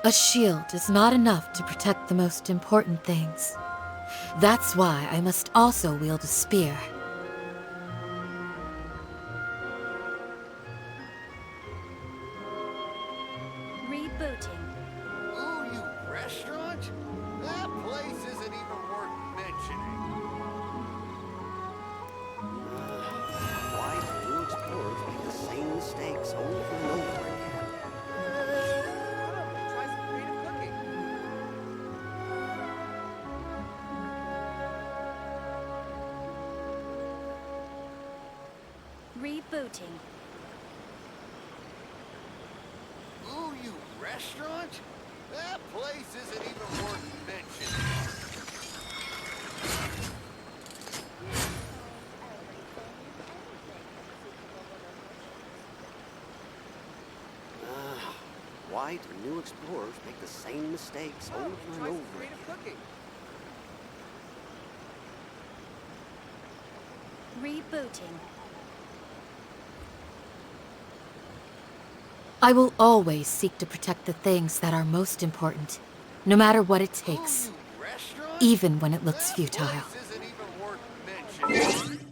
A shield is not enough to protect the most important things. That's why I must also wield a spear. Rebooting. Ooh, you restaurant? That place isn't even worth mentioning. Why do new explorers make the same mistakes over and over again? Try some creative cooking. Rebooting. Ooh, you restaurant? That place isn't even worth mentioning. Why do new explorers make the same mistakes over and Try some over creative again? cooking. Rebooting. I will always seek to protect the things that are most important, no matter what it takes, Ooh, you restaurant? even when it looks That futile. place isn't even worth mentioning.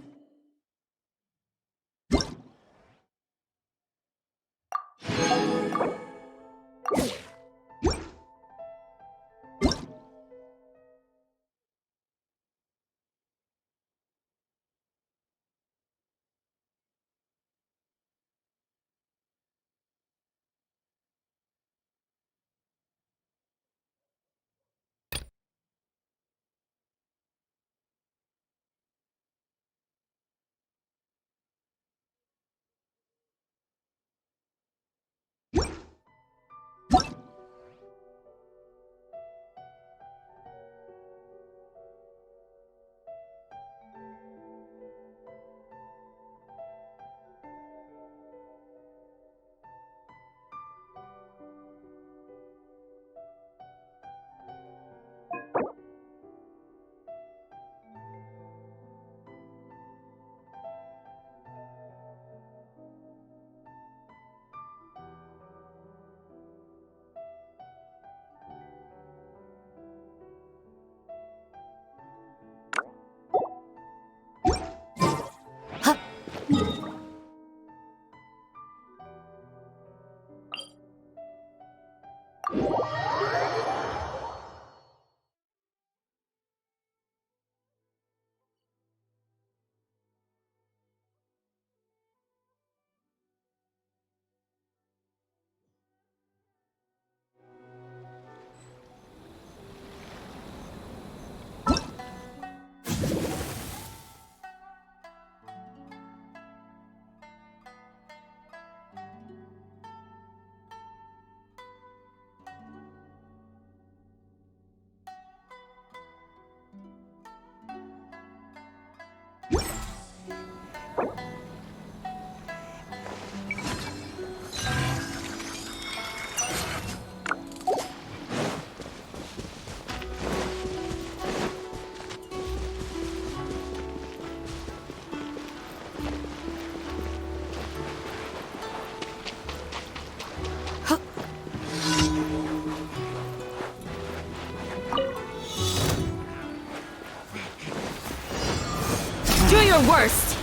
Do your worst!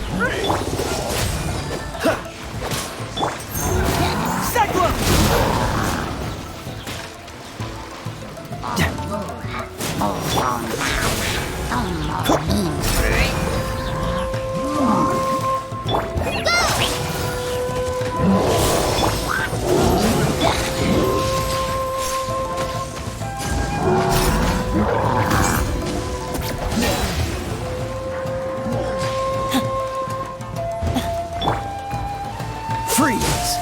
Freeze!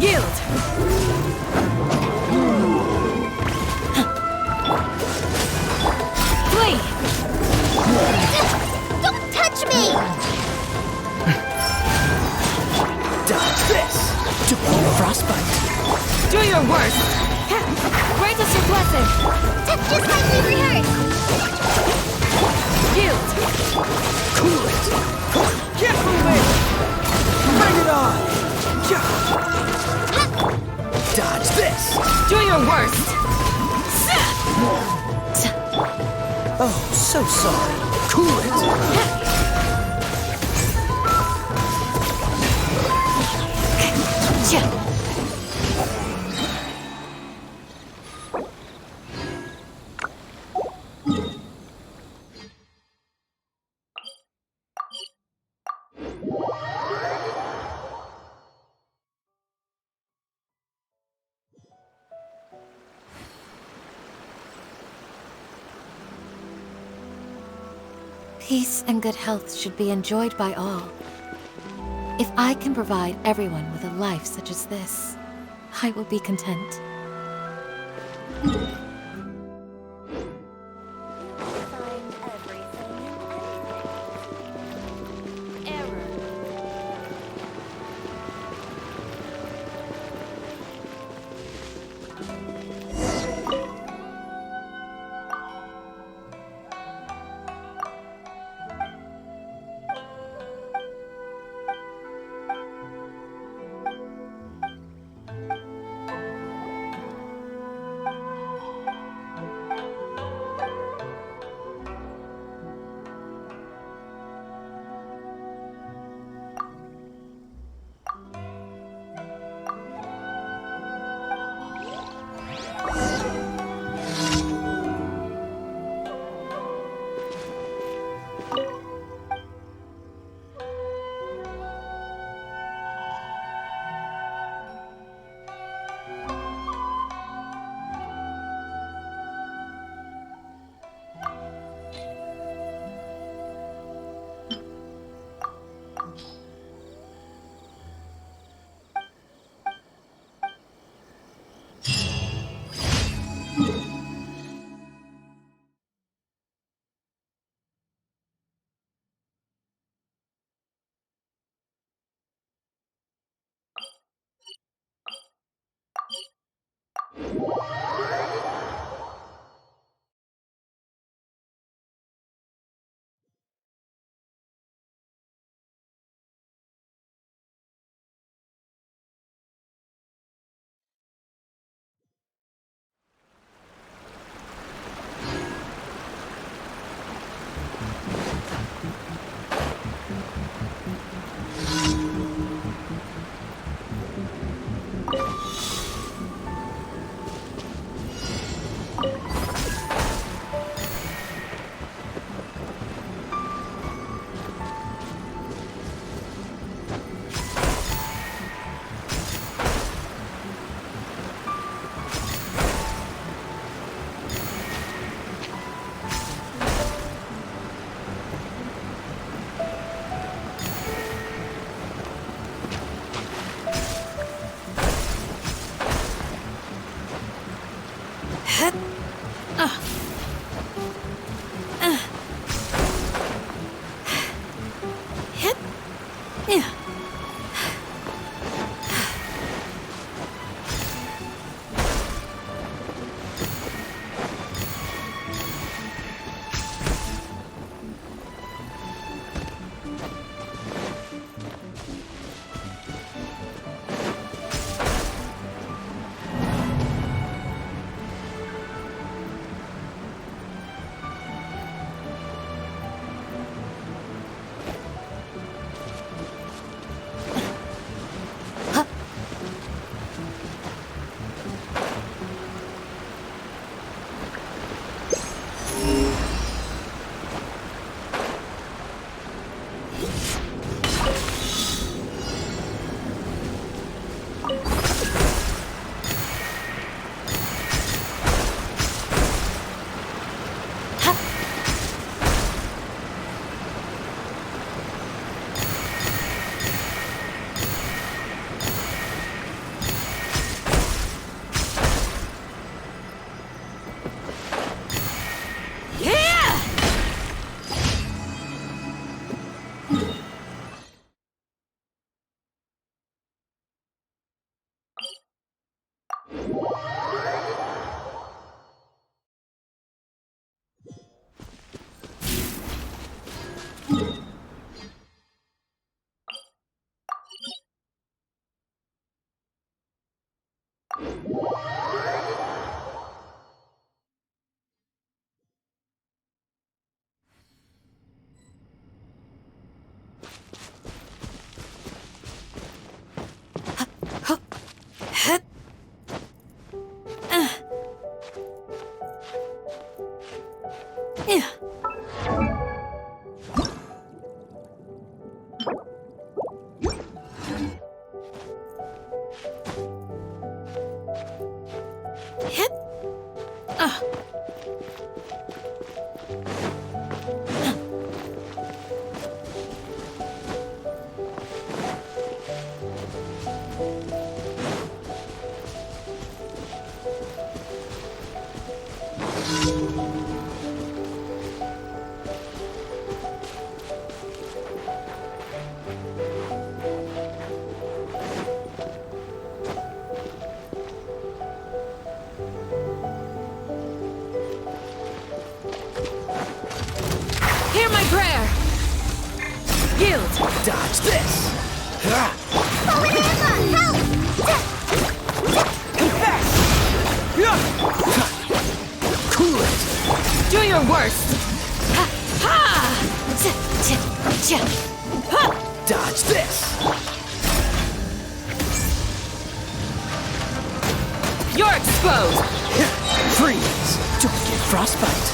Yield! Flee! Don't touch me! Dodge this! To frostbite! Do your worst! Grant us your blessing! Just like we rehearsed! Shield! Cool it! Get moving! Bring it on! Dodge this! Do your worst! Oh, so sorry. Cool it! Peace and good health should be enjoyed by all. If I can provide everyone with a life such as this, I will be content. Find everything and anything. Error. Yield! Dodge this! Confess! Cool it! Do your worst! Ha! Ha! Dodge this! You're exposed! Freeze! Don't get frostbite!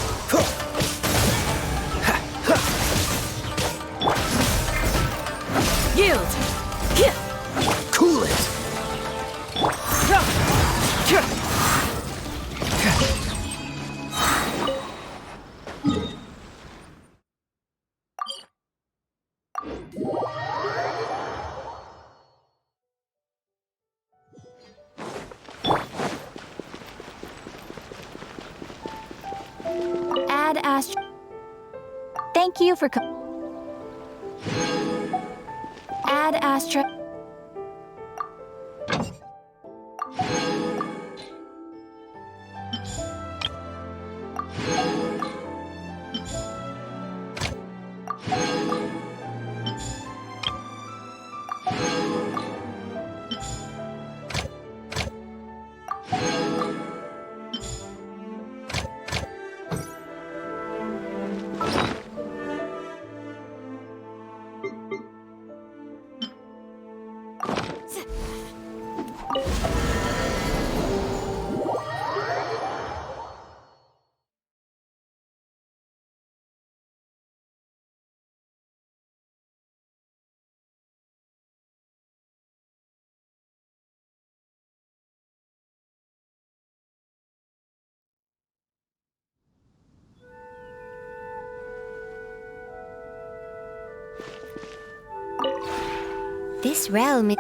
Yield! Cool it! Add Astro. Thank you for Add Astro. This realm is...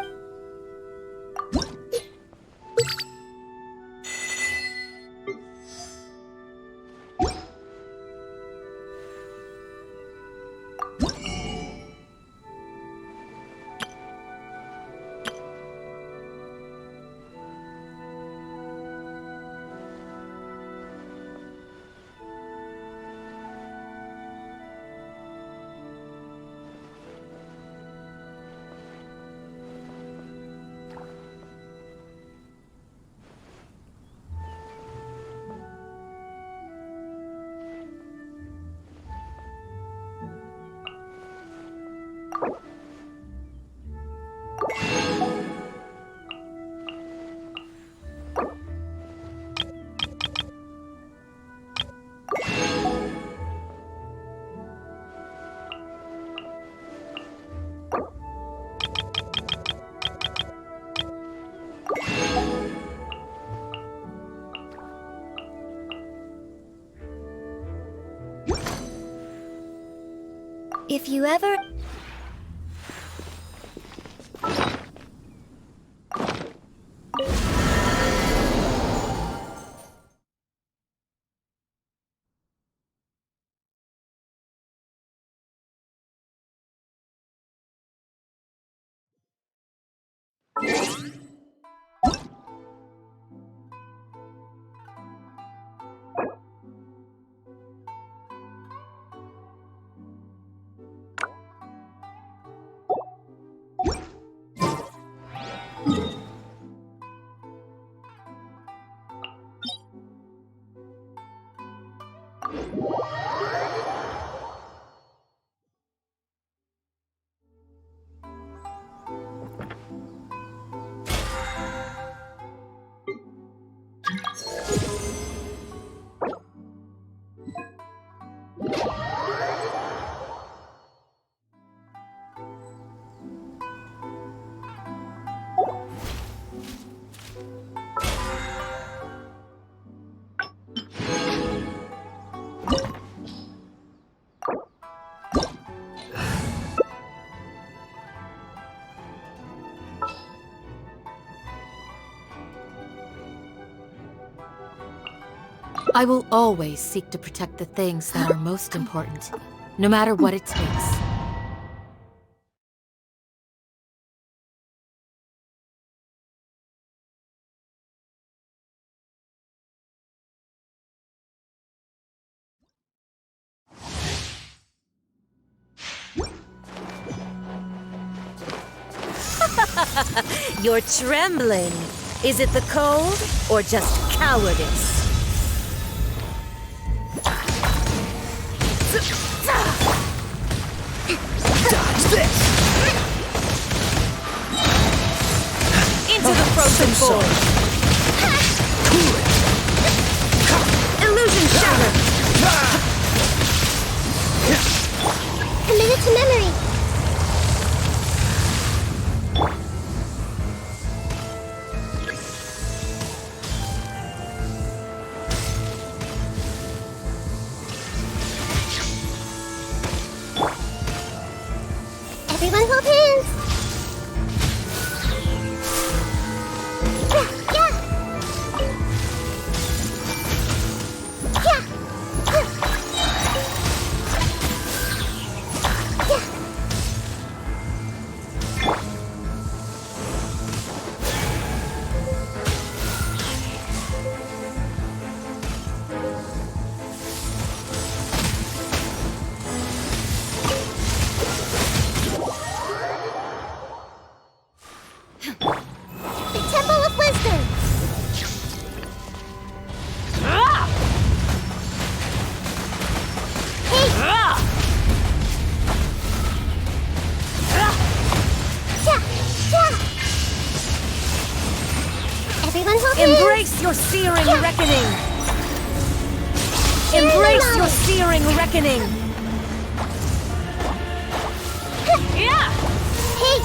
If you ever... I will always seek to protect the things that are most important, no matter what it takes. You're trembling. Is it the cold or just cowardice? Dodge this! Into the frozen void. Cool it! Illusion shatter. Committed to memory. Everyone hold hands. Yeah, yeah. The Temple of Wisdom. Hey. Yeah, yeah. Everyone hold hands. Embrace your searing reckoning. Embrace your searing reckoning. Yeah. Hey.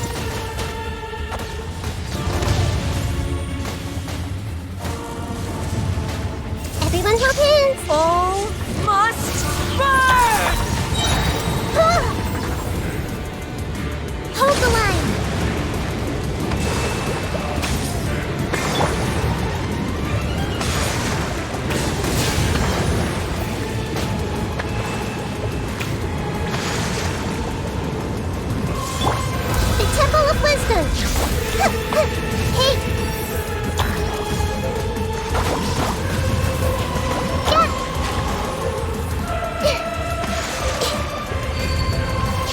Everyone hold hands. All must burn. Hold the line. The Temple of Wisdom. Hey.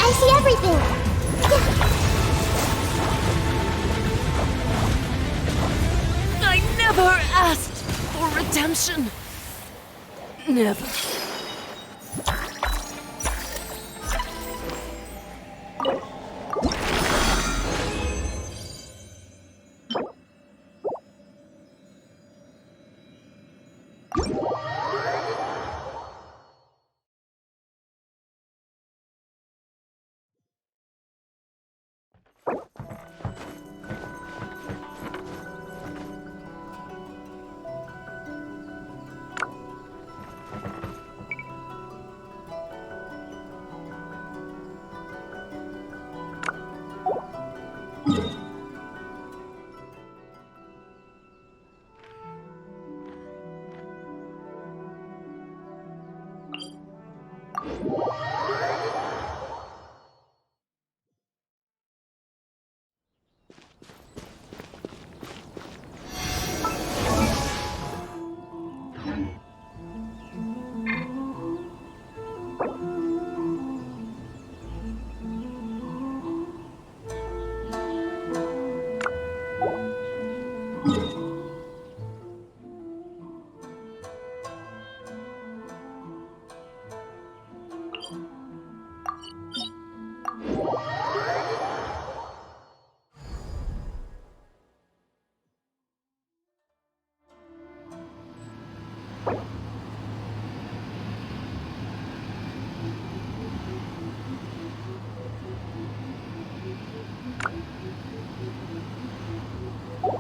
I see everything. I never asked for redemption. Never.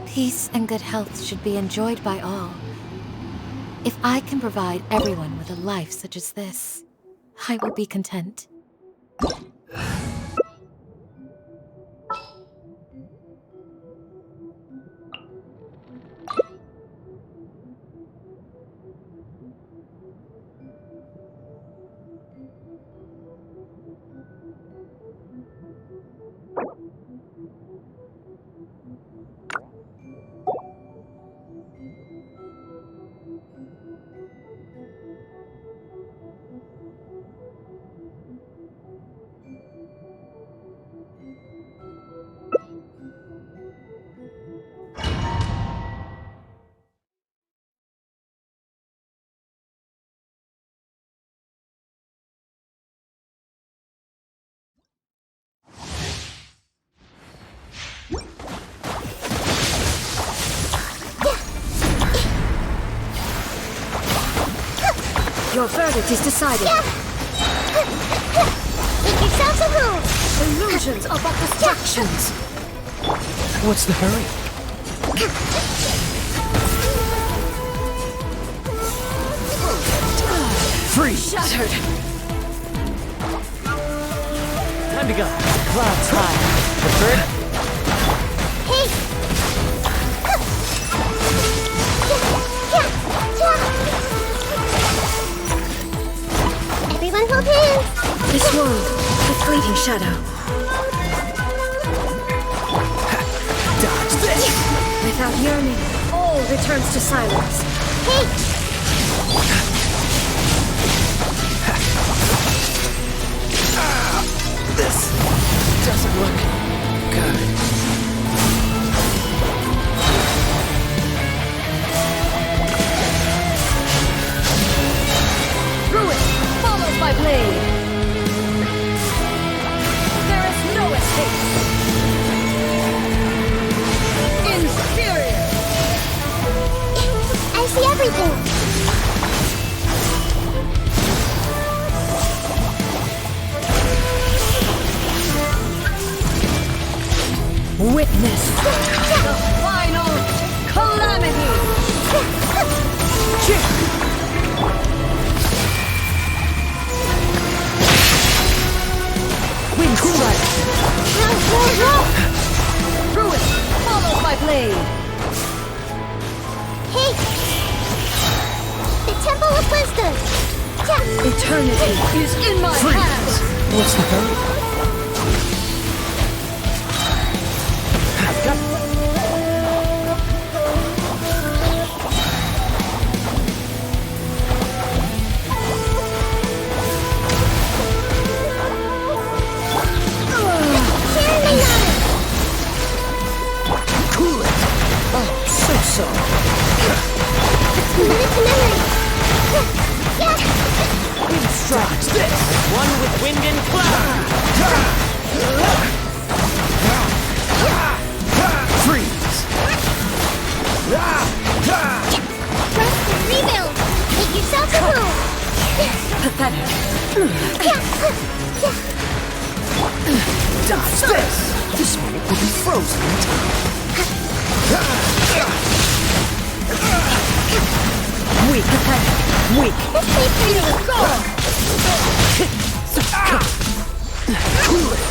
Peace and good health should be enjoyed by all. If I can provide everyone with a life such as this, I will be content. Your verdict is decided. Make yourselves at home. Illusions are but distractions. What's the hurry? Freeze! Shattered. Time to go. Clouds high. Preferred? Hey! Everyone hold hands! This world, a fleeting shadow. Dodge this! Without yearning, all returns to silence. Hey! This doesn't look good. Ruin follows my blade. There is no escape. Inferior. I see everything! Witness the final calamity. Wind strike. Ruin follows my blade. Hey! The Temple of Wisdom! Eternity is in my hands. What's the hurry? I've got cool it. Oh, so. Commit to memory! Wind strikes this. One with wind and cloud. Freeze. Rest and rebuild! Make yourselves at home! Pathetic. Dodge this. This minute will be frozen in time. Weak. Pathetic. Weak. This may for you! Cool it.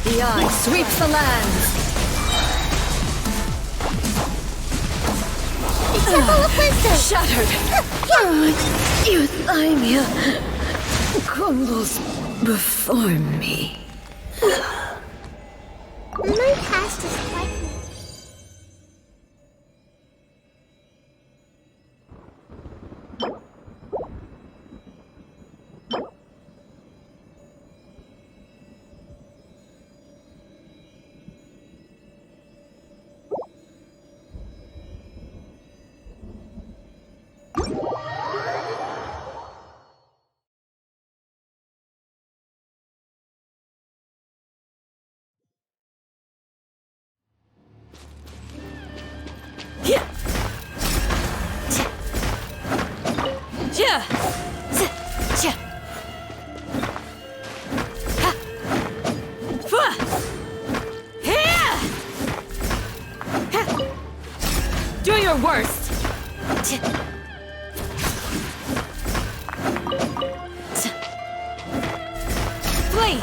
The eye sweeps the lands. The Temple of Wisdom! Shattered. Euthymia crumbles before me. My past is like me. Do your worst. Flee.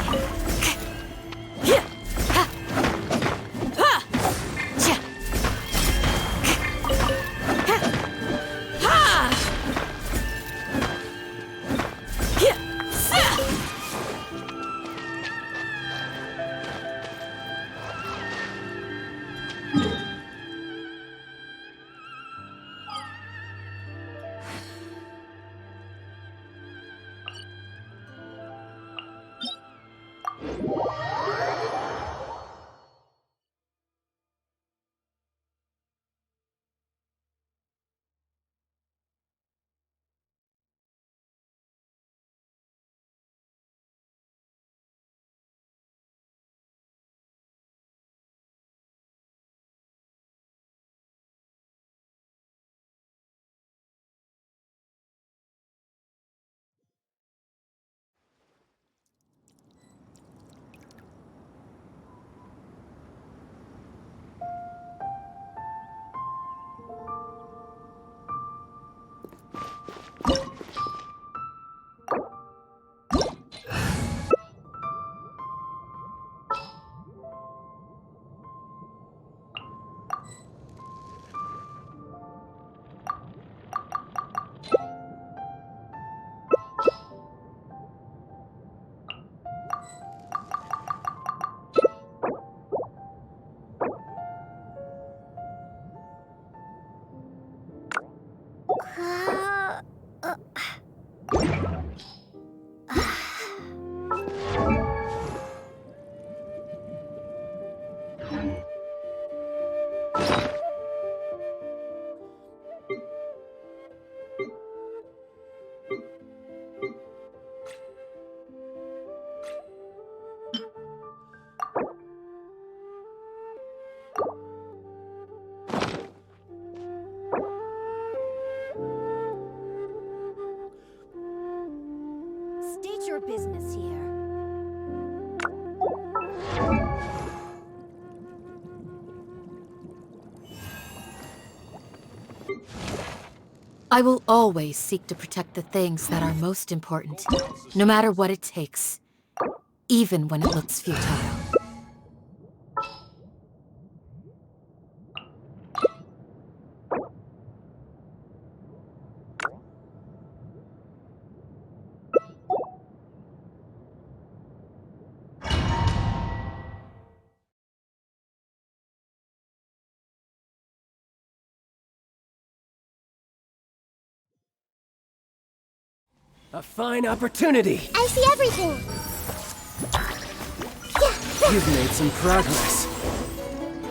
I will always seek to protect the things that are most important, no matter what it takes, even when it looks futile. A fine opportunity. I see everything. You've made some progress.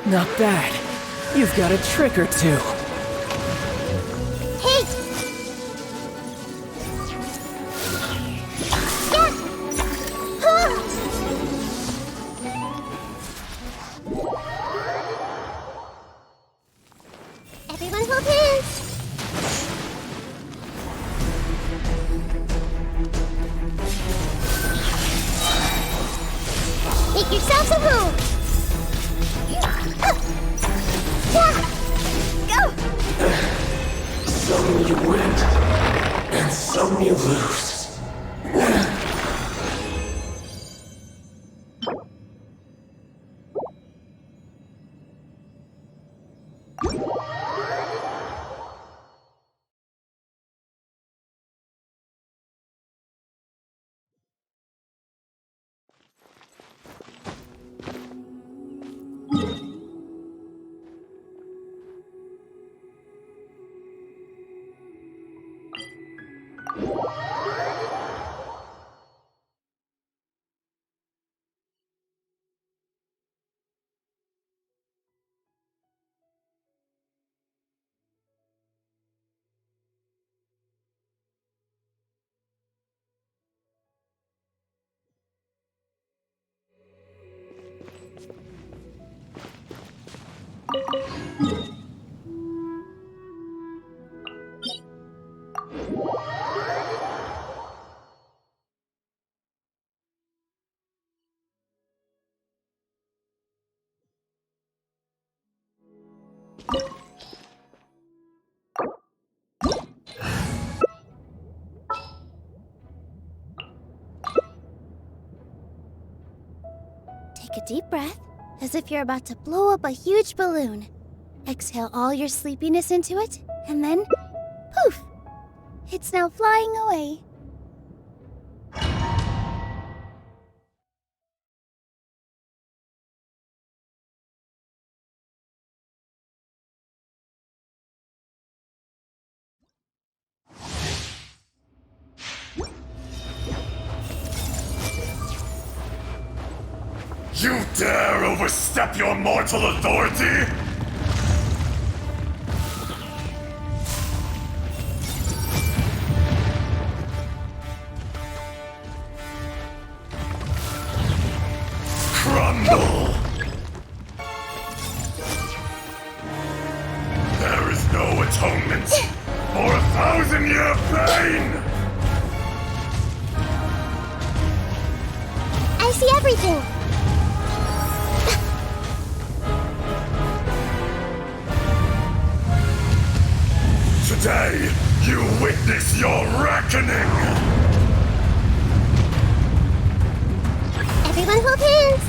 Not bad. You've got a trick or two. Hey! Yeah! Huh! Everyone hold hands! Make yourselves at home! Go! Some you win, and some you lose. Take a deep breath, as if you're about to blow up a huge balloon. Exhale all your sleepiness into it, and then, poof! It's now flying away. You dare overstep your mortal authority? Crumble! There is no atonement for 1,000-year pain! I see everything! Today, you witness your reckoning! Everyone hold hands!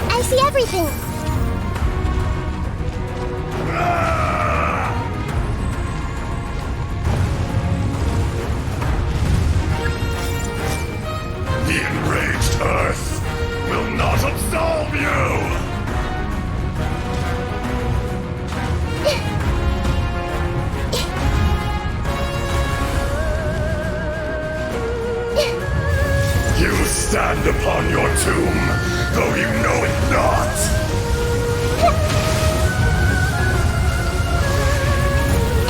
I see everything! The enraged Earth will not absolve you! You stand upon your tomb, though you know it not!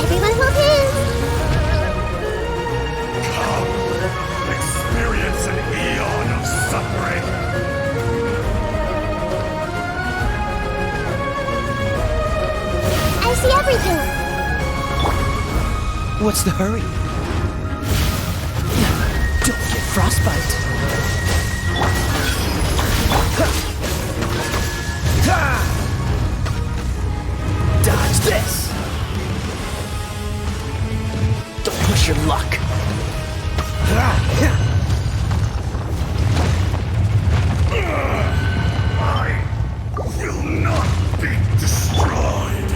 Everyone hold hands! Come, experience an eon of suffering! I see everything! What's the hurry? Don't get frostbite. Dodge this! Don't push your luck. I will not be destroyed.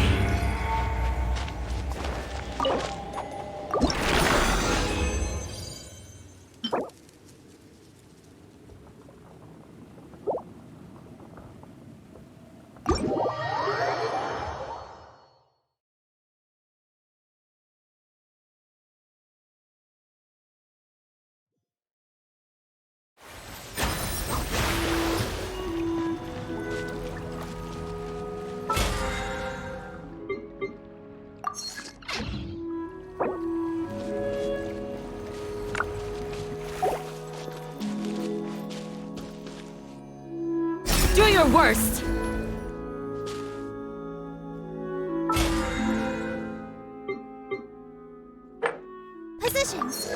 Do your worst! Positions.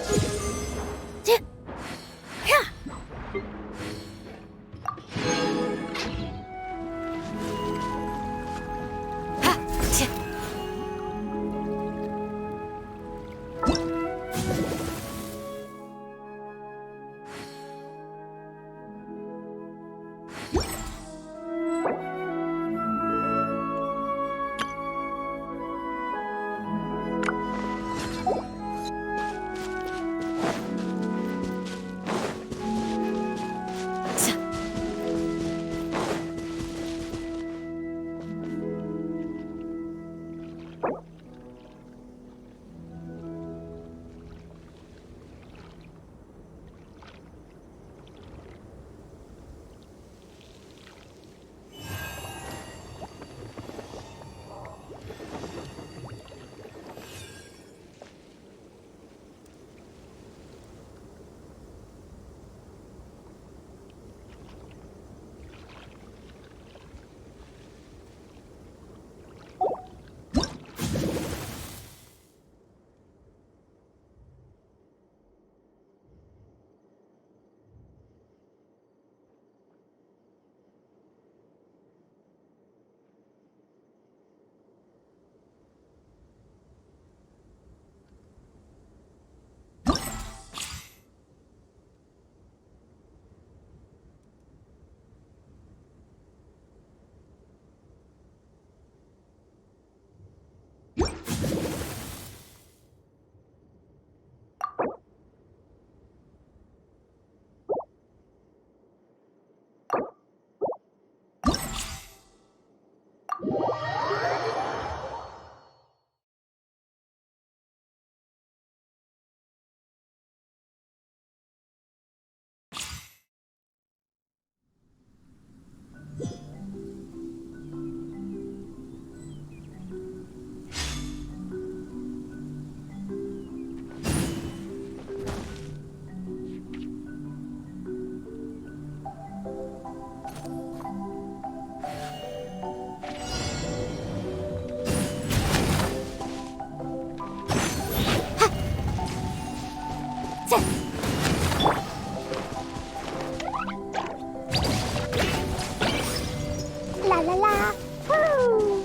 La la la. Woo!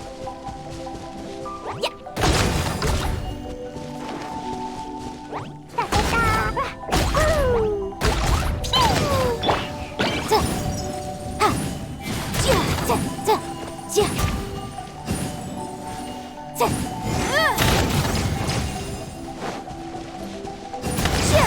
Yeah. Da da da. Woo! Pew! Da. Ha. Ja da da. Ja. Da. Ja.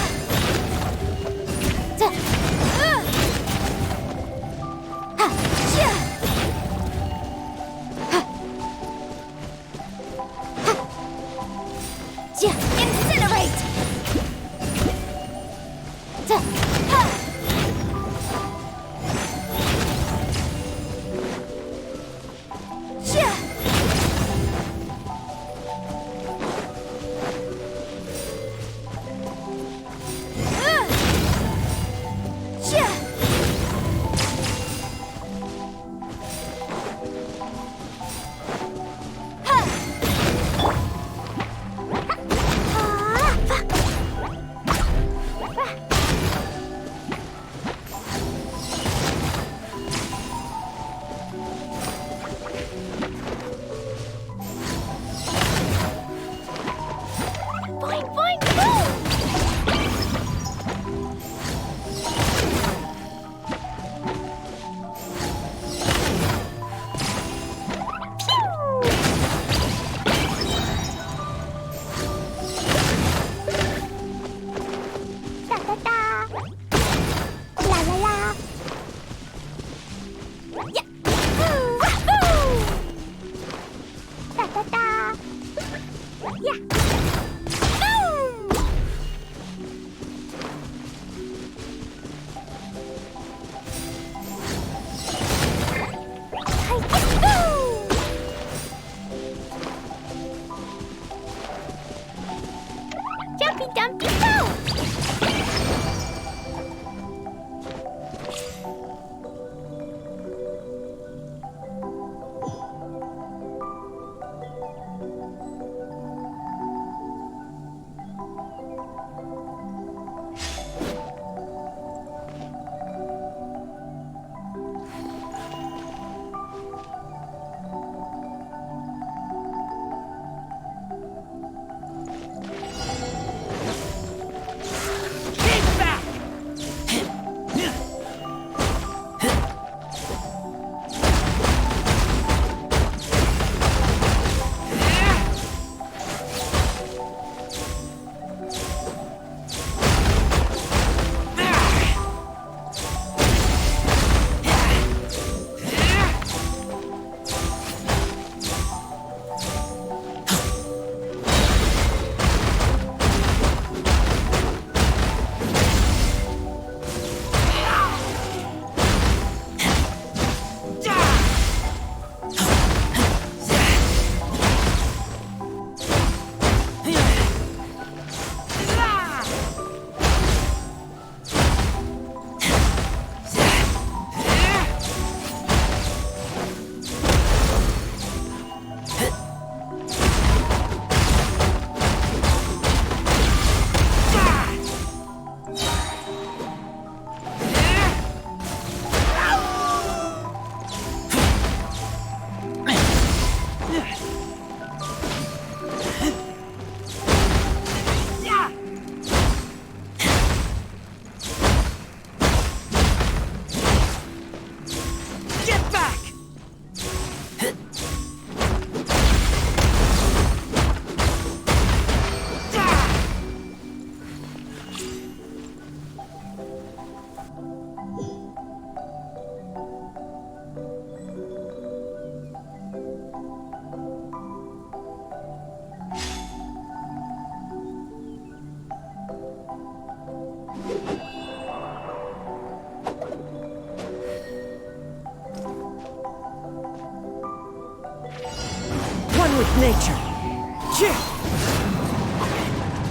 nature.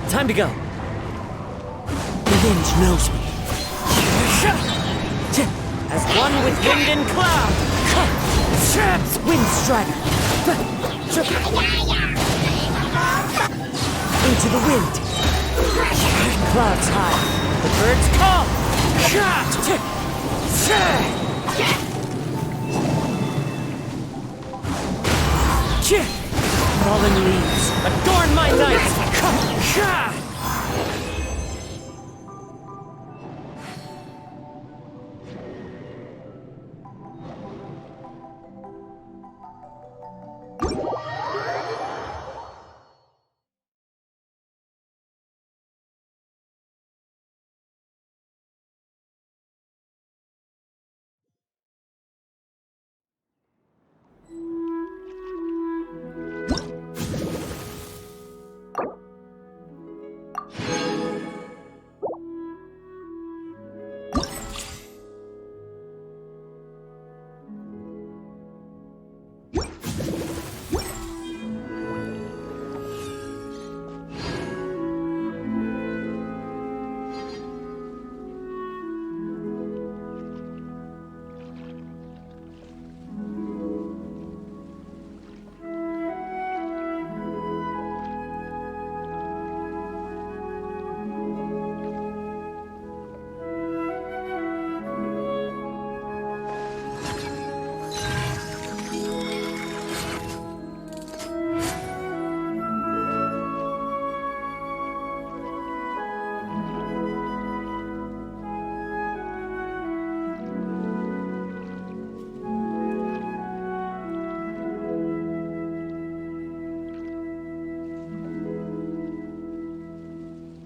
Time to go. The wind knows me. As one with wind and cloud. Wind strider. Into the wind. Clouds high. The birds call. Fallen leaves, adorn my night!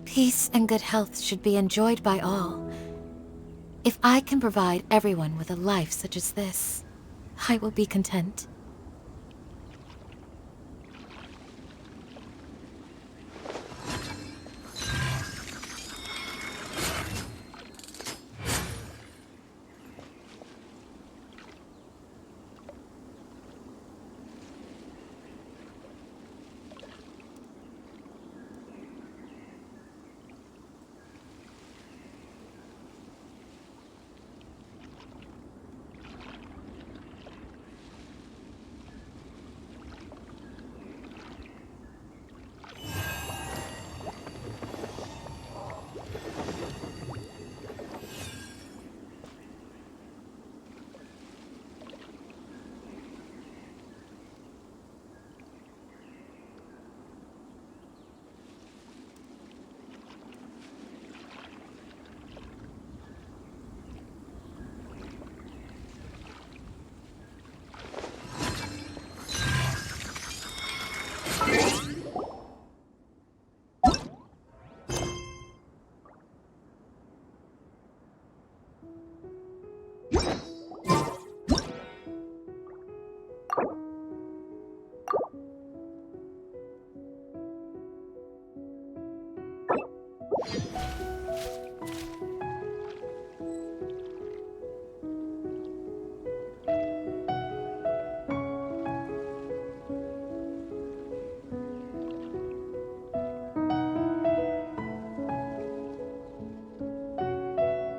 Peace and good health should be enjoyed by all. If I can provide everyone with a life such as this, I will be content.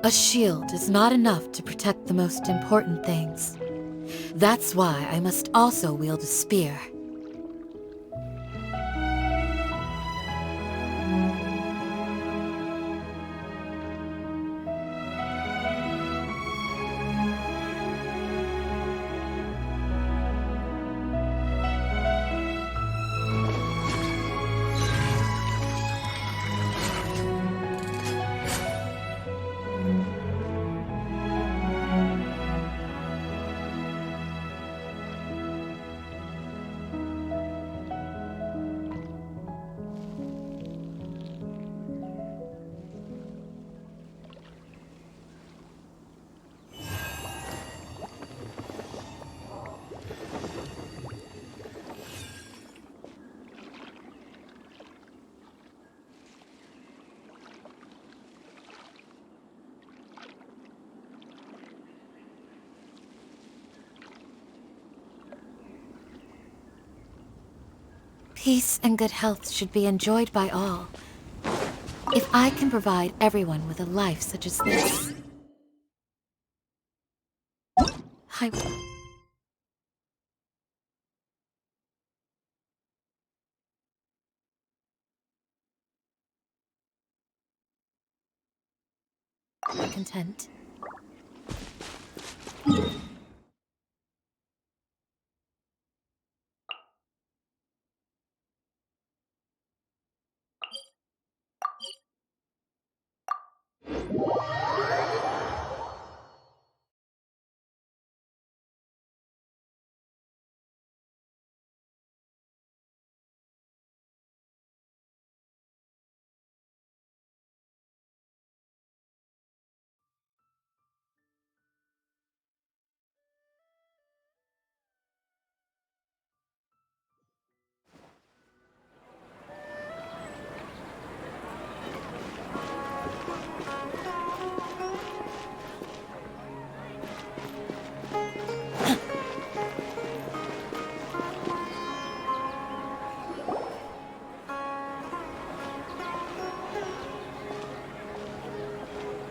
A shield is not enough to protect the most important things. That's why I must also wield a spear. Peace and good health should be enjoyed by all. If I can provide everyone with a life such as this, I will be content.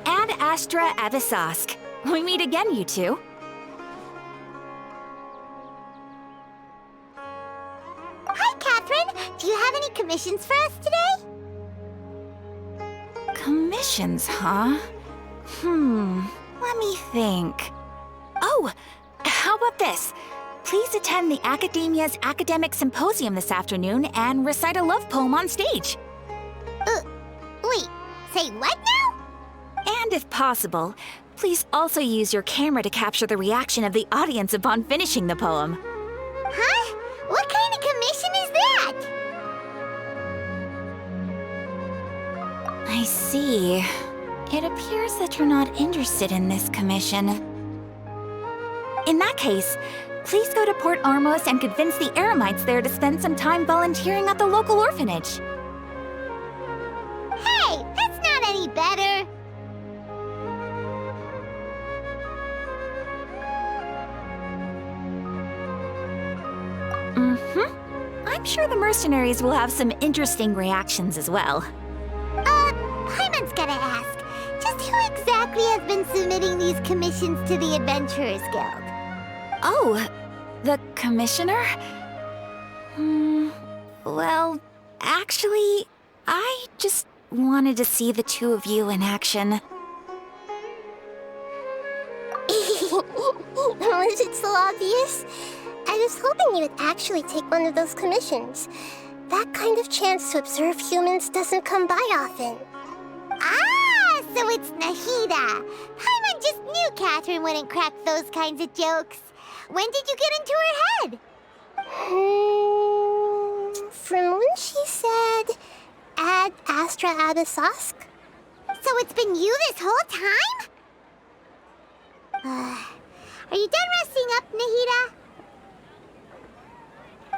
Ad Astra Abyssosque. We meet again, you two. Hi, Catherine. Do you have any commissions for us today? Commissions, huh? Let me think. Oh, how about this? Please attend the Academia's Academic Symposium this afternoon and recite a love poem on stage. Wait, say what now? And if possible, please also use your camera to capture the reaction of the audience upon finishing the poem. Huh? What kind of commission is that? I see. It appears that you're not interested in this commission. In that case, please go to Port Armos and convince the Eremites there to spend some time volunteering at the local orphanage. Hey, that's not any better. I'm sure the mercenaries will have some interesting reactions as well. Paimon's gotta ask, just who exactly has been submitting these commissions to the Adventurers Guild? Oh, the commissioner? Well, actually, I just wanted to see the two of you in action. Was it so obvious? I was hoping you would actually take one of those commissions. That kind of chance to observe humans doesn't come by often. Ah, so it's Nahida. Paimon just knew Catherine wouldn't crack those kinds of jokes. When did you get into her head? From when she said, Ad Astra Abyssosque. So it's been you this whole time? Are you done resting up, Nahida?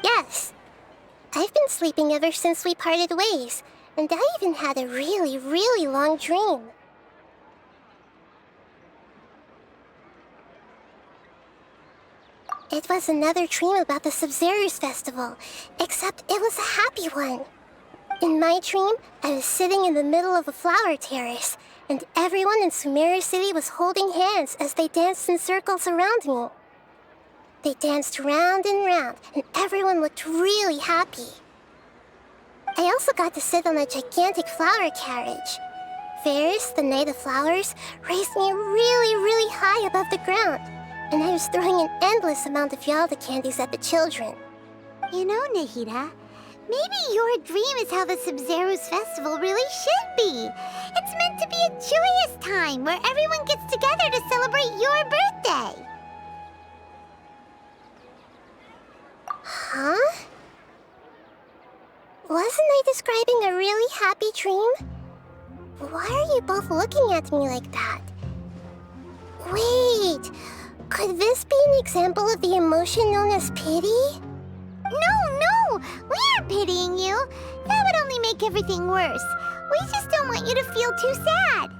Yes. I've been sleeping ever since we parted ways, and I even had a really, really long dream. It was another dream about the Sub-Zerus Festival, except it was a happy one. In my dream, I was sitting in the middle of a flower terrace, and everyone in Sumeru City was holding hands as they danced in circles around me. They danced round and round, and everyone looked really happy. I also got to sit on a gigantic flower carriage. Ferris, the Knight of Flowers, raised me really, really high above the ground, and I was throwing an endless amount of Yalda candies at the children. You know, Nahida, maybe your dream is how the Sub-Zerus Festival really should be. It's meant to be a joyous time where everyone gets together to celebrate your birthday. Huh? Wasn't I describing a really happy dream? Why are you both looking at me like that? Wait, could this be an example of the emotion known as pity? No, we aren't pitying you. That would only make everything worse. We just don't want you to feel too sad.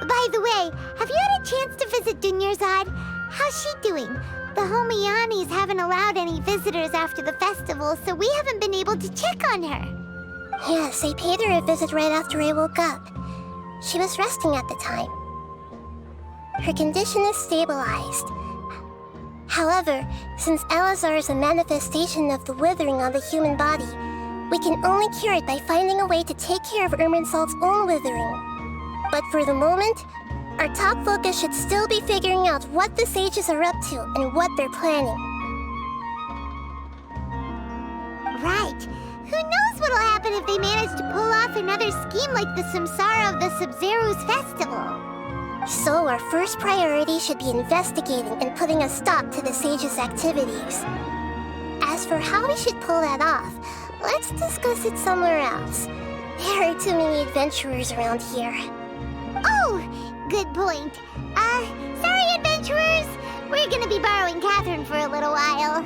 By the way, have you had a chance to visit Dunyarzad? How's she doing? The Homianis haven't allowed any visitors after the festival, so we haven't been able to check on her. Yes, I paid her a visit right after I woke up. She was resting at the time. Her condition is stabilized. However, since Elazar is a manifestation of the withering on the human body, we can only cure it by finding a way to take care of Irminsul's own withering. But for the moment, our top focus should still be figuring out what the sages are up to and what they're planning. Right. Who knows what'll happen if they manage to pull off another scheme like the Samsara of the Sub-Zero's festival? So our first priority should be investigating and putting a stop to the sages' activities. As for how we should pull that off, let's discuss it somewhere else. There are too many adventurers around here. Oh! Good point. Sorry, adventurers! We're gonna be borrowing Catherine for a little while.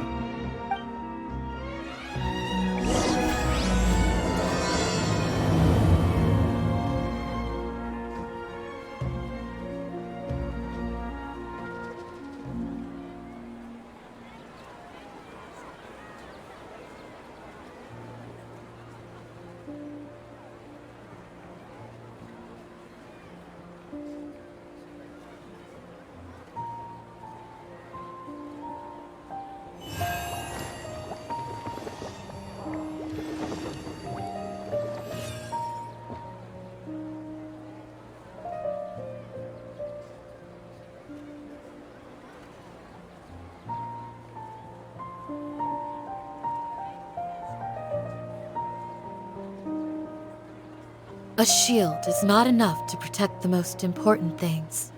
A shield is not enough to protect the most important things.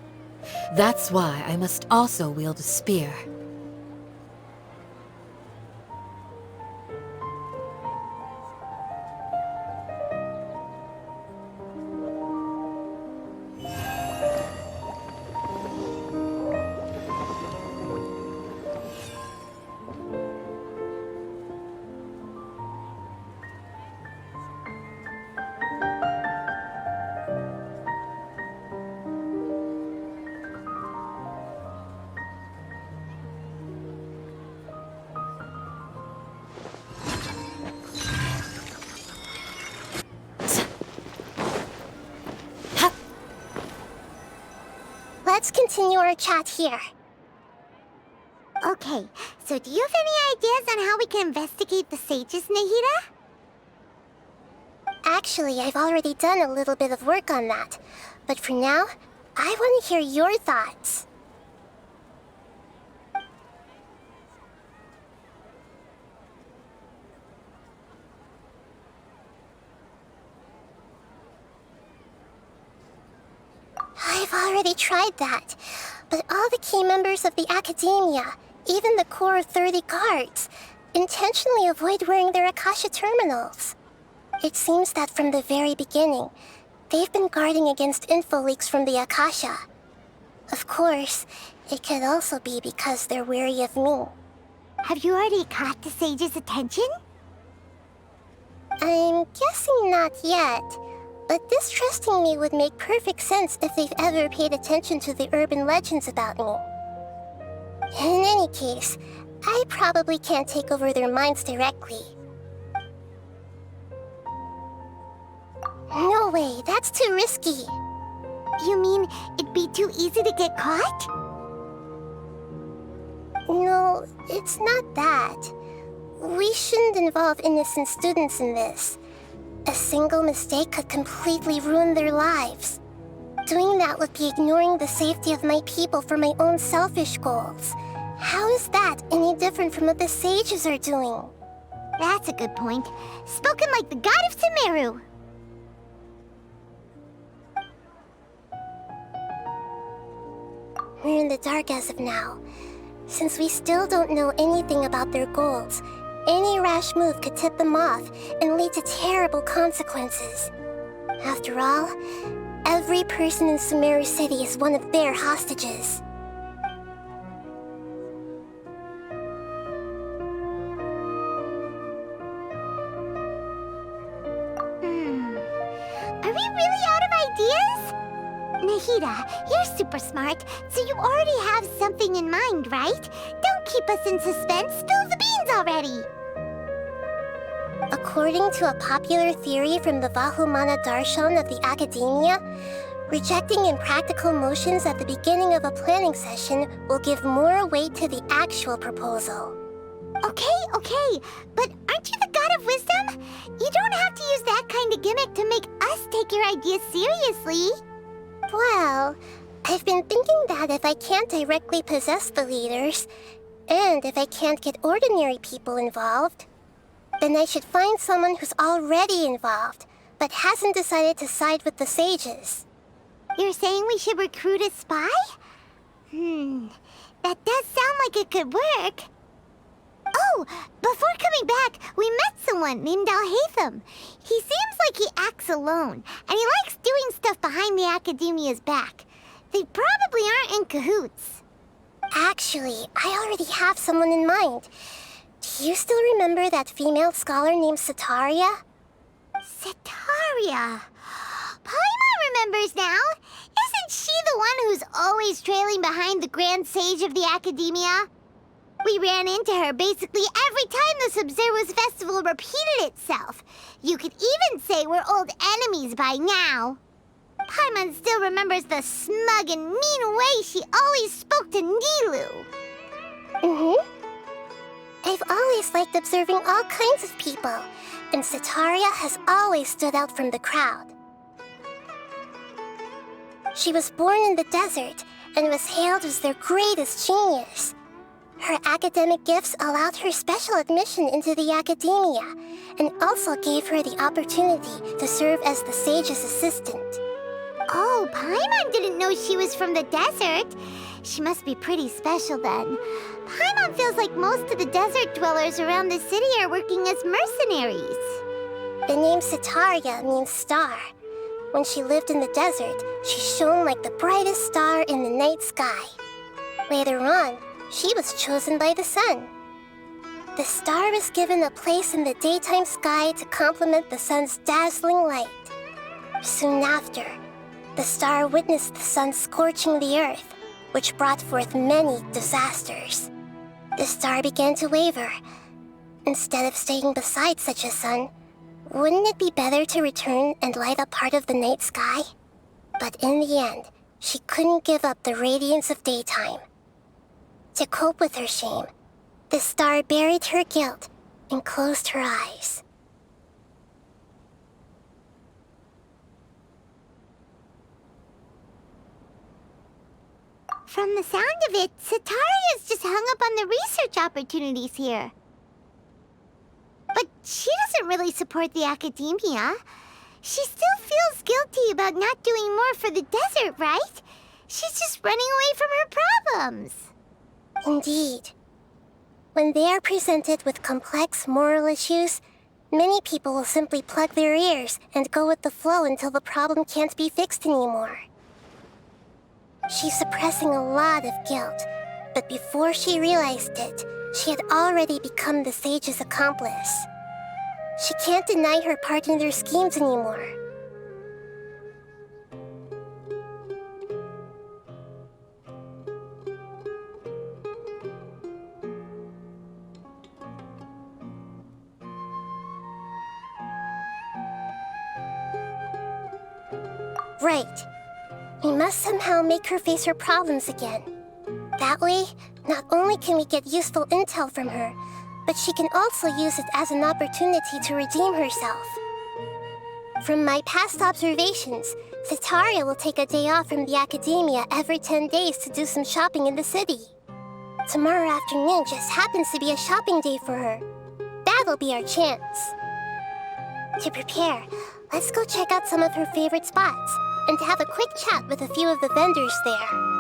That's why I must also wield a spear. Let's continue our chat here. Okay, so do you have any ideas on how we can investigate the sages, Nahida? Actually, I've already done a little bit of work on that. But for now, I want to hear your thoughts. I've already tried that, but all the key members of the Academia, even the core 30 guards, intentionally avoid wearing their Akasha terminals. It seems that from the very beginning, they've been guarding against info leaks from the Akasha. Of course, it could also be because they're wary of me. Have you already caught the sage's attention? I'm guessing not yet. But distrusting me would make perfect sense if they've ever paid attention to the urban legends about me. In any case, I probably can't take over their minds directly. No way, that's too risky. You mean it'd be too easy to get caught? No, it's not that. We shouldn't involve innocent students in this. A single mistake could completely ruin their lives. Doing that would be ignoring the safety of my people for my own selfish goals. How is that any different from what the sages are doing? That's a good point. Spoken like the god of Sumeru. We're in the dark as of now. Since we still don't know anything about their goals, any rash move could tip them off and lead to terrible consequences. After all, every person in Sumeru City is one of their hostages. Are we really out of ideas? Nahida, you're super smart, so you already have something in mind, right? Don't keep us in suspense. Spill the beans already. According to a popular theory from the Vahumana Darshan of the Academia, rejecting impractical motions at the beginning of a planning session will give more weight to the actual proposal. Okay, but aren't you the god of wisdom? You don't have to use that kind of gimmick to make us take your ideas seriously. Well, I've been thinking that if I can't directly possess the leaders, and if I can't get ordinary people involved, then I should find someone who's already involved, but hasn't decided to side with the sages. You're saying we should recruit a spy? That does sound like it could work. Oh, before coming back, we met someone named Alhaitham. He seems like he acts alone, and he likes doing stuff behind the Academia's back. They probably aren't in cahoots. Actually, I already have someone in mind. Do you still remember that female scholar named Setaria? Setaria? Paimon remembers now. Isn't she the one who's always trailing behind the Grand Sage of the Academia? We ran into her basically every time the Sub-Zero's festival repeated itself. You could even say we're old enemies by now. Paimon still remembers the smug and mean way she always spoke to Nilu. I've always liked observing all kinds of people, and Setaria has always stood out from the crowd. She was born in the desert and was hailed as their greatest genius. Her academic gifts allowed her special admission into the Academia, and also gave her the opportunity to serve as the sage's assistant. Oh, Paimon didn't know she was from the desert. She must be pretty special then. Paimon feels like most of the desert dwellers around the city are working as mercenaries. The name Setaria means star. When she lived in the desert, she shone like the brightest star in the night sky. Later on, she was chosen by the sun. The star was given a place in the daytime sky to complement the sun's dazzling light. Soon after, the star witnessed the sun scorching the earth, which brought forth many disasters. The star began to waver. Instead of staying beside such a sun, wouldn't it be better to return and light up part of the night sky? But in the end, she couldn't give up the radiance of daytime. To cope with her shame, the star buried her guilt and closed her eyes. From the sound of it, Setaria's just hung up on the research opportunities here. But she doesn't really support the Academia. She still feels guilty about not doing more for the desert, right? She's just running away from her problems. Indeed. When they are presented with complex moral issues, many people will simply plug their ears and go with the flow until the problem can't be fixed anymore. She's suppressing a lot of guilt, but before she realized it, she had already become the sage's accomplice. She can't deny her part in their schemes anymore. Right. We must somehow make her face her problems again. That way, not only can we get useful intel from her, but she can also use it as an opportunity to redeem herself. From my past observations, Setaria will take a day off from the Academia every 10 days to do some shopping in the city. Tomorrow afternoon just happens to be a shopping day for her. That'll be our chance. To prepare, let's go check out some of her favorite spots, and have a quick chat with a few of the vendors there.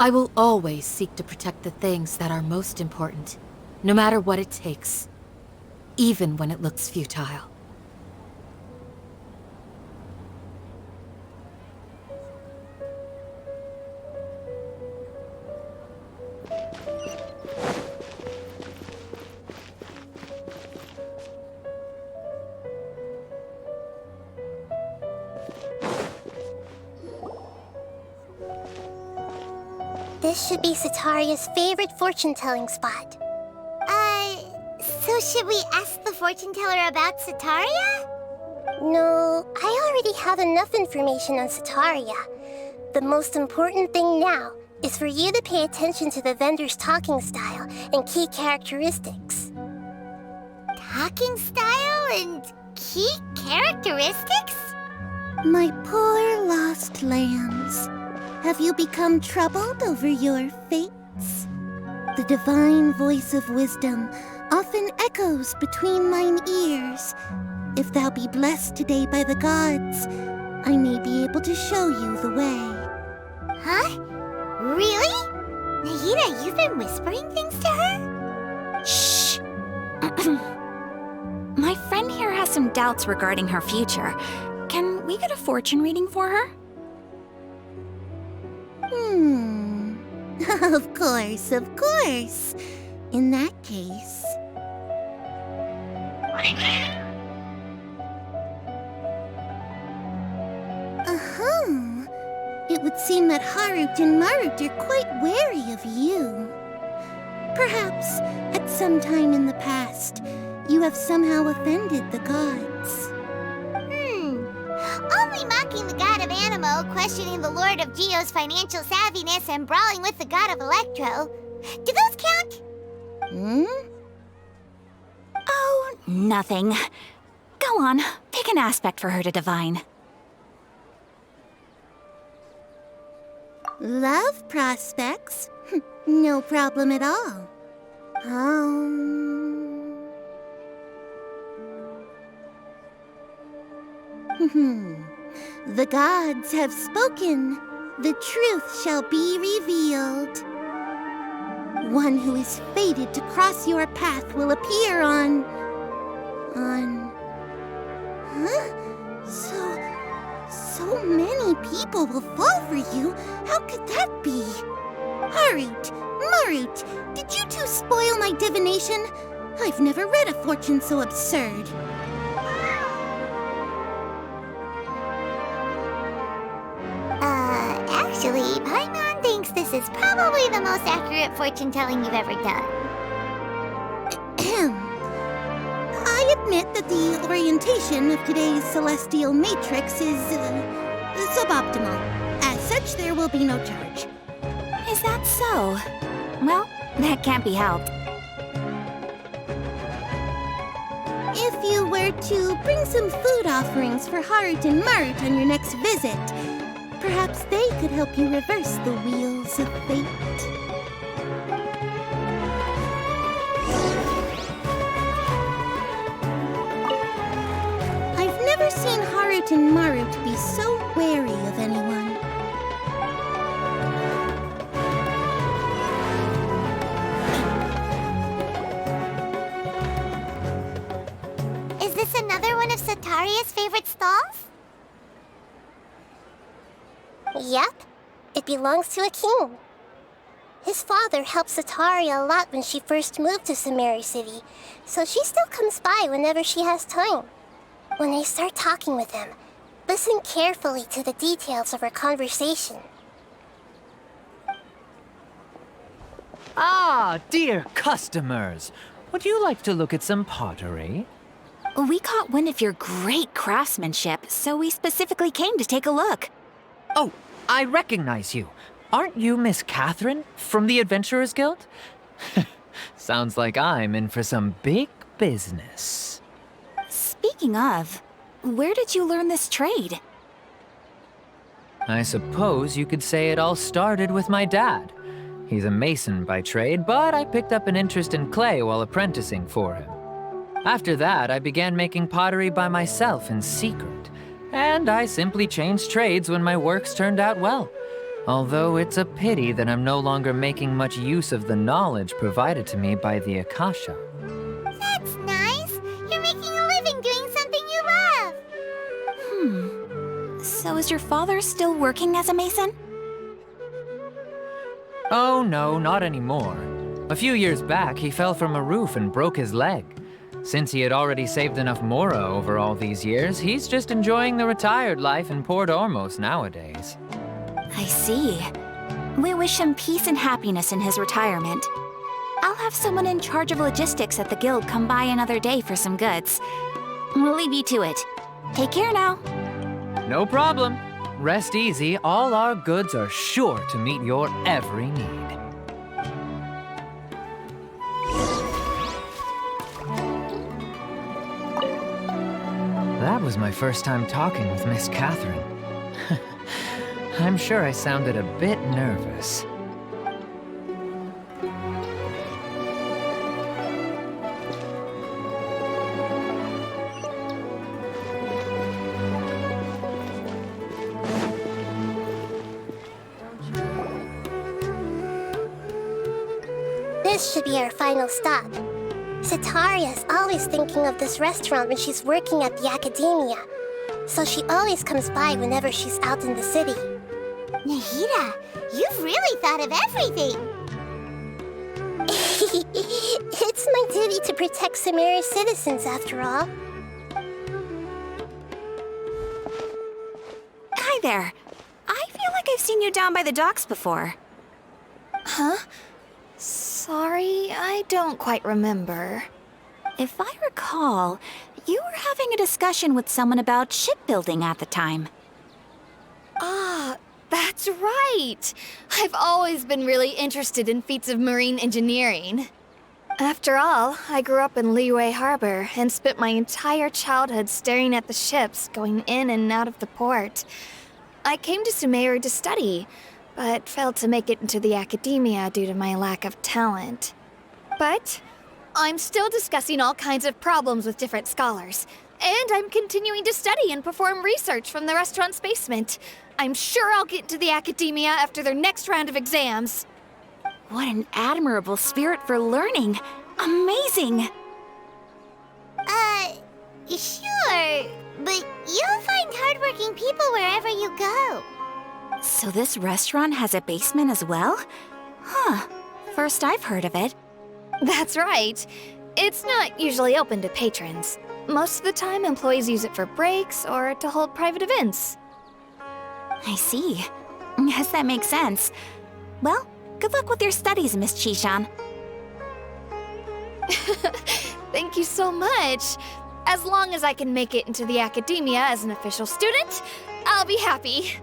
I will always seek to protect the things that are most important, no matter what it takes, even when it looks futile. This should be Sataria's favorite fortune-telling spot. So should we ask the fortune teller about Sataria? No, I already have enough information on Sataria. The most important thing now is for you to pay attention to the vendor's talking style and key characteristics. Talking style and key characteristics? My poor lost lambs. Have you become troubled over your fates? The divine voice of wisdom often echoes between mine ears. If thou be blessed today by the gods, I may be able to show you the way. Huh? Really? Nahida, you've been whispering things to her? Shh! My friend here has some doubts regarding her future. Can we get a fortune reading for her? Of course, of course. In that case... It would seem that Harut and Marut are quite wary of you. Perhaps, at some time in the past, you have somehow offended the gods. Only mocking the god of Animo, questioning the lord of Geo's financial savviness, and brawling with the god of Electro. Do those count? Oh, nothing. Go on, pick an aspect for her to divine. Love prospects? No problem at all. The gods have spoken. The truth shall be revealed. One who is fated to cross your path will appear on... Huh? So many people will fall for you. How could that be? Harut, Marut, did you two spoil my divination? I've never read a fortune so absurd. Actually, Paimon thinks this is probably the most accurate fortune-telling you've ever done. I admit that the orientation of today's celestial matrix is suboptimal. As such, there will be no charge. Is that so? Well, that can't be helped. If you were to bring some food offerings for Harut and Marut on your next visit, perhaps they could help you reverse the wheels of fate. I've never seen Harut and Marut be so wary of anyone. Is this another one of Sataria's favorite stalls? Yep. It belongs to a king. His father helped Sataria a lot when she first moved to Samari City, so she still comes by whenever she has time. When I start talking with him, listen carefully to the details of our conversation. Ah, dear customers! Would you like to look at some pottery? We caught wind of your great craftsmanship, so we specifically came to take a look. Oh, I recognize you. Aren't you Miss Catherine from the Adventurers Guild? Sounds like I'm in for some big business. Speaking of, where did you learn this trade? I suppose you could say it all started with my dad. He's a mason by trade, but I picked up an interest in clay while apprenticing for him. After that, I began making pottery by myself in secret, and I simply changed trades when my works turned out well. Although it's a pity that I'm no longer making much use of the knowledge provided to me by the Akasha. That's nice. You're making a living doing something you love. So is your father still working as a mason? Oh no, not anymore. A few years back, he fell from a roof and broke his leg. Since he had already saved enough Mora over all these years, he's just enjoying the retired life in Port Ormos nowadays. I see. We wish him peace and happiness in his retirement. I'll have someone in charge of logistics at the guild come by another day for some goods. We'll leave you to it. Take care now. No problem. Rest easy, all our goods are sure to meet your every need. That was my first time talking with Miss Catherine. I'm sure I sounded a bit nervous. This should be our final stop. Sitaria is always thinking of this restaurant when she's working at the academia, so she always comes by whenever she's out in the city. Nahida, you've really thought of everything! It's my duty to protect Samaria's citizens, after all. Hi there. I feel like I've seen you down by the docks before. Huh? Sorry, I don't quite remember. If I recall, you were having a discussion with someone about shipbuilding at the time. Ah, that's right! I've always been really interested in feats of marine engineering. After all, I grew up in Liyue Harbor and spent my entire childhood staring at the ships going in and out of the port. I came to Sumeru to study, but failed to make it into the academia due to my lack of talent. But I'm still discussing all kinds of problems with different scholars, and I'm continuing to study and perform research from the restaurant's basement. I'm sure I'll get into the academia after their next round of exams. What an admirable spirit for learning! Amazing! Sure, but you'll find hardworking people wherever you go. So this restaurant has a basement as well? Huh. First I've heard of it. That's right. It's not usually open to patrons. Most of the time, employees use it for breaks or to hold private events. I see. Yes, that makes sense. Well, good luck with your studies, Miss Chishan. Thank you so much. As long as I can make it into the academia as an official student, I'll be happy.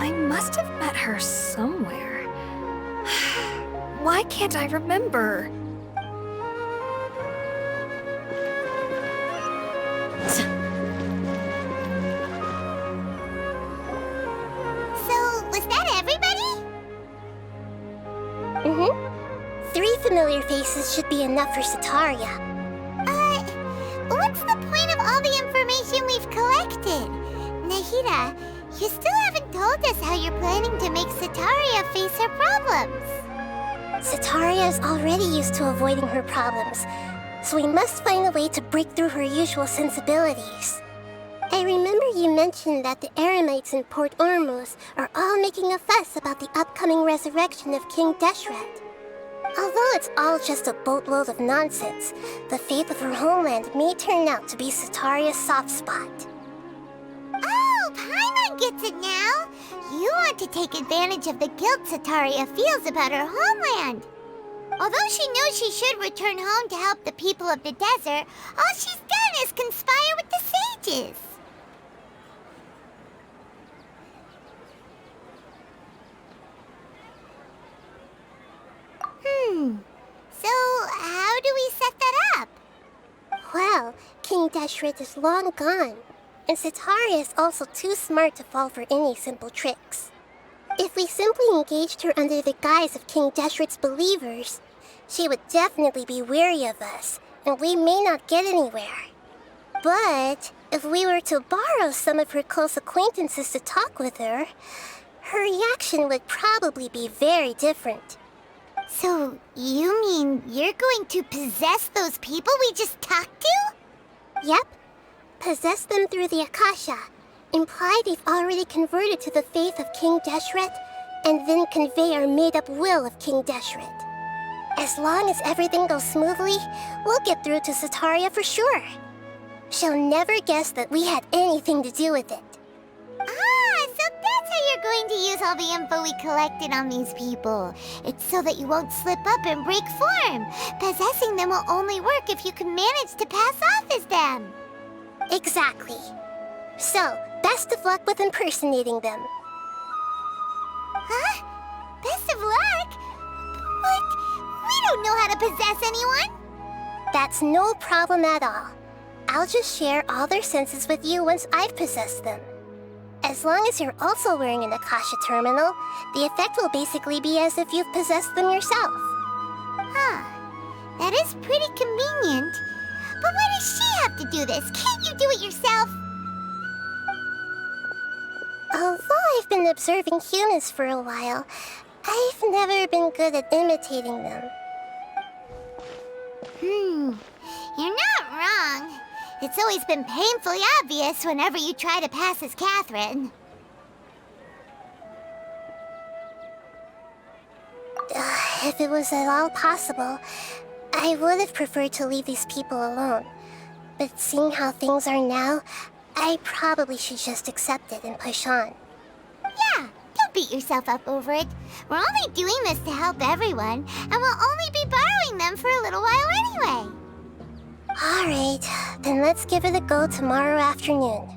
I must have met her somewhere. Why can't I remember? So, was that everybody? Three familiar faces should be enough for Sitaria. What's the point of all the information we've collected? Nahida, you still haven't told us how you're planning to make Sitaria face her problems. Sitaria is already used to avoiding her problems, so we must find a way to break through her usual sensibilities. I remember you mentioned that the Eremites in Port Ormos are all making a fuss about the upcoming resurrection of King Deshret. Although it's all just a boatload of nonsense, the fate of her homeland may turn out to be Sitaria's soft spot. Oh, Paimon gets it now! You want to take advantage of the guilt Sitaria feels about her homeland. Although she knows she should return home to help the people of the desert, all she's done is conspire with the sages. So how do we set that up? Well, King Deshret is long gone, And Sitaria is also too smart to fall for any simple tricks. If we simply engaged her under the guise of King Deshret's believers, she would definitely be wary of us, and we may not get anywhere. But if we were to borrow some of her close acquaintances to talk with her, her reaction would probably be very different. So, you mean you're going to possess those people we just talked to? Yep. Possess them through the Akasha. Imply they've already converted to the faith of King Deshret, and then convey our made-up will of King Deshret. As long as everything goes smoothly, we'll get through to Sitaria for sure. She'll never guess that we had anything to do with it. Ah, so that's how you're going to use all the info we collected on these people. It's so that you won't slip up and break form. Possessing them will only work if you can manage to pass off as them. Exactly. So, best of luck with impersonating them. Huh? Best of luck? But we don't know how to possess anyone. That's no problem at all. I'll just share all their senses with you once I've possessed them. As long as you're also wearing an Akasha terminal, the effect will basically be as if you've possessed them yourself. Huh. That is pretty convenient. But why does she have to do this? Can't you do it yourself? Although I've been observing humans for a while, I've never been good at imitating them. You're not wrong. It's always been painfully obvious whenever you try to pass as Catherine. If it was at all possible, I would have preferred to leave these people alone. But seeing how things are now, I probably should just accept it and push on. Yeah, don't beat yourself up over it. We're only doing this to help everyone, and we'll only be borrowing them for a little while anyway. Alright, then let's give it a go tomorrow afternoon.